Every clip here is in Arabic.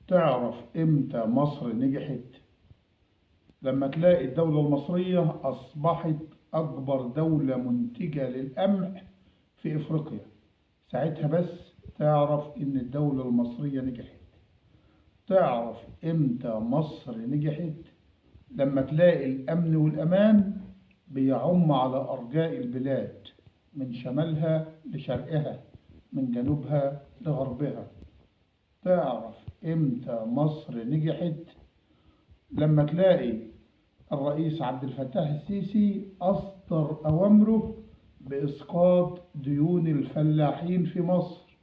تعرف امتى مصر نجحت؟ لما تلاقي الدولة المصرية أصبحت أكبر دولة منتجة للقمح في إفريقيا. ساعتها بس تعرف إن الدولة المصرية نجحت. تعرف امتى مصر نجحت؟ لما تلاقي الأمن والأمان بيعم على أرجاء البلاد، من شمالها لشرقها، من جنوبها لغربها. تعرف امتى مصر نجحت؟ لما تلاقي الرئيس عبد الفتاح السيسي أصدر أوامره بإسقاط ديون الفلاحين في مصر.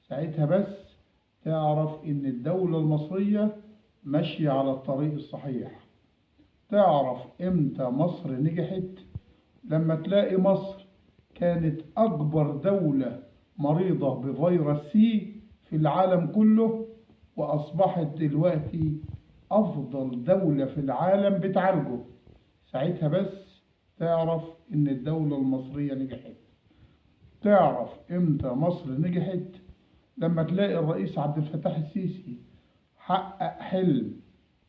ساعتها بس تعرف إن الدولة المصرية ماشية على الطريق الصحيح. تعرف إمتى مصر نجحت؟ لما تلاقي مصر كانت أكبر دولة مريضة بفيروس سي في العالم كله، وأصبحت دلوقتي أفضل دولة في العالم بتعالجه. ساعتها بس تعرف إن الدولة المصرية نجحت. تعرف إمتى مصر نجحت؟ لما تلاقي الرئيس عبد الفتاح السيسي حقق حلم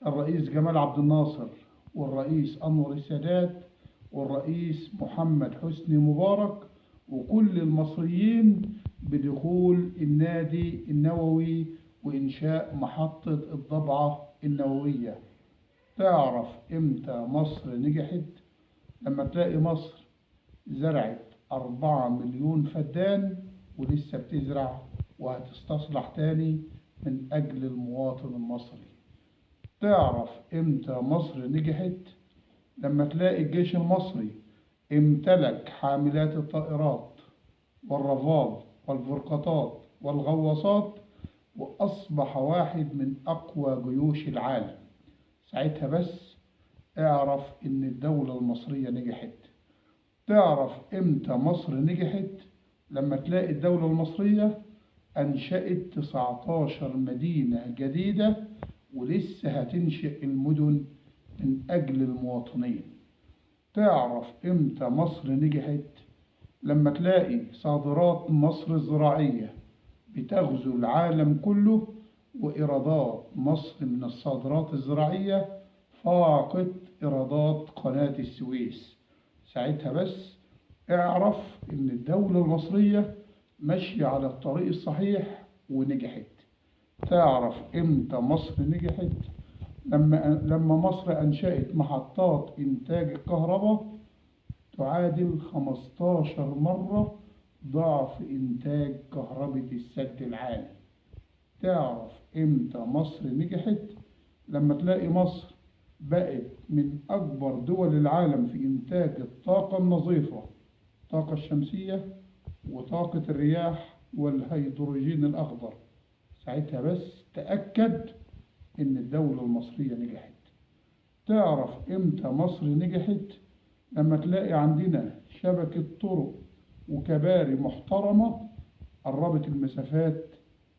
الرئيس جمال عبد الناصر والرئيس أنور السادات والرئيس محمد حسني مبارك وكل المصريين بدخول النادي النووي وإنشاء محطة الضبعة النووية. تعرف إمتى مصر نجحت؟ لما تلاقي مصر زرعت 4 مليون فدان ولسه بتزرع وهتستصلح تاني من أجل المواطن المصري. تعرف إمتى مصر نجحت؟ لما تلاقي الجيش المصري امتلك حاملات الطائرات والرافال والفرقاطات والغواصات وأصبح واحد من أقوى جيوش العالم. ساعتها بس اعرف إن الدولة المصرية نجحت. تعرف إمتى مصر نجحت؟ لما تلاقي الدولة المصرية أنشأت 19 مدينة جديدة ولسه هتنشئ المدن من أجل المواطنين. تعرف إمتى مصر نجحت؟ لما تلاقي صادرات مصر الزراعية بتغزو العالم كله، وإيرادات مصر من الصادرات الزراعية فاقت إيرادات قناة السويس. ساعتها بس اعرف إن الدولة المصرية ماشية على الطريق الصحيح ونجحت. تعرف إمتى مصر نجحت؟ لما مصر أنشأت محطات إنتاج الكهرباء تعادل 15 مرة ضعف إنتاج كهرباء السد العالي. تعرف إمتى مصر نجحت؟ لما تلاقي مصر بقت من أكبر دول العالم في إنتاج الطاقة النظيفة، الطاقة الشمسية وطاقة الرياح والهيدروجين الأخضر. ساعتها بس تأكد إن الدولة المصرية نجحت. تعرف إمتى مصر نجحت؟ لما تلاقي عندنا شبكة طرق وكباري محترمة قربت المسافات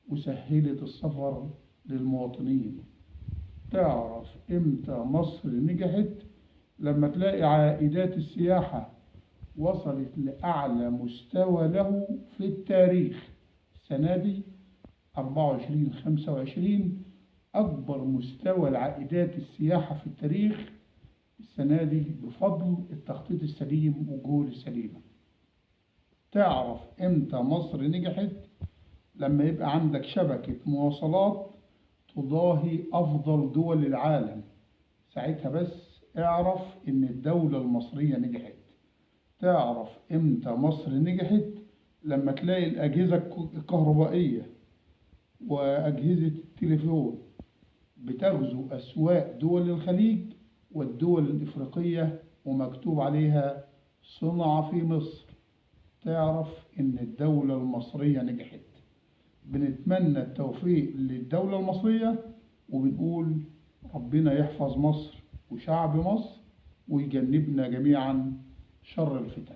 وسهلت السفر للمواطنين. تعرف إمتى مصر نجحت؟ لما تلاقي عائدات السياحة وصلت لأعلى مستوى له في التاريخ. السنة دي 24-25 أكبر مستوى العائدات السياحة في التاريخ السنة دي بفضل التخطيط السليم والجهود السليمة. تعرف إمتى مصر نجحت؟ لما يبقى عندك شبكة مواصلات تضاهي أفضل دول العالم. ساعتها بس اعرف إن الدولة المصرية نجحت. تعرف إمتى مصر نجحت؟ لما تلاقي الأجهزة الكهربائية وأجهزة التليفون بتغزو أسواق دول الخليج والدول الإفريقية ومكتوب عليها صنع في مصر. تعرف إن الدولة المصرية نجحت. بنتمنى التوفيق للدولة المصرية وبنقول ربنا يحفظ مصر وشعب مصر ويجنبنا جميعا شر الفتن.